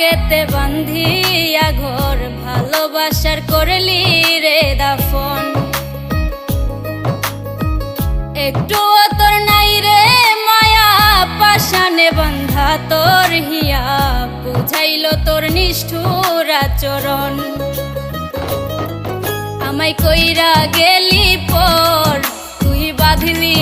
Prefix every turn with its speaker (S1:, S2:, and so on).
S1: বুকেতে বান্ধিয়া ঘর ভালোবাসার করলি রে দাফন। একটুও তোর নাই রে মায়া পাশানে বান্ধা তোর হিয়া বুঝাইল তোর নিষ্ঠুর আচরণ। আমায় কইরা গেলি পর তুই বাঁধলি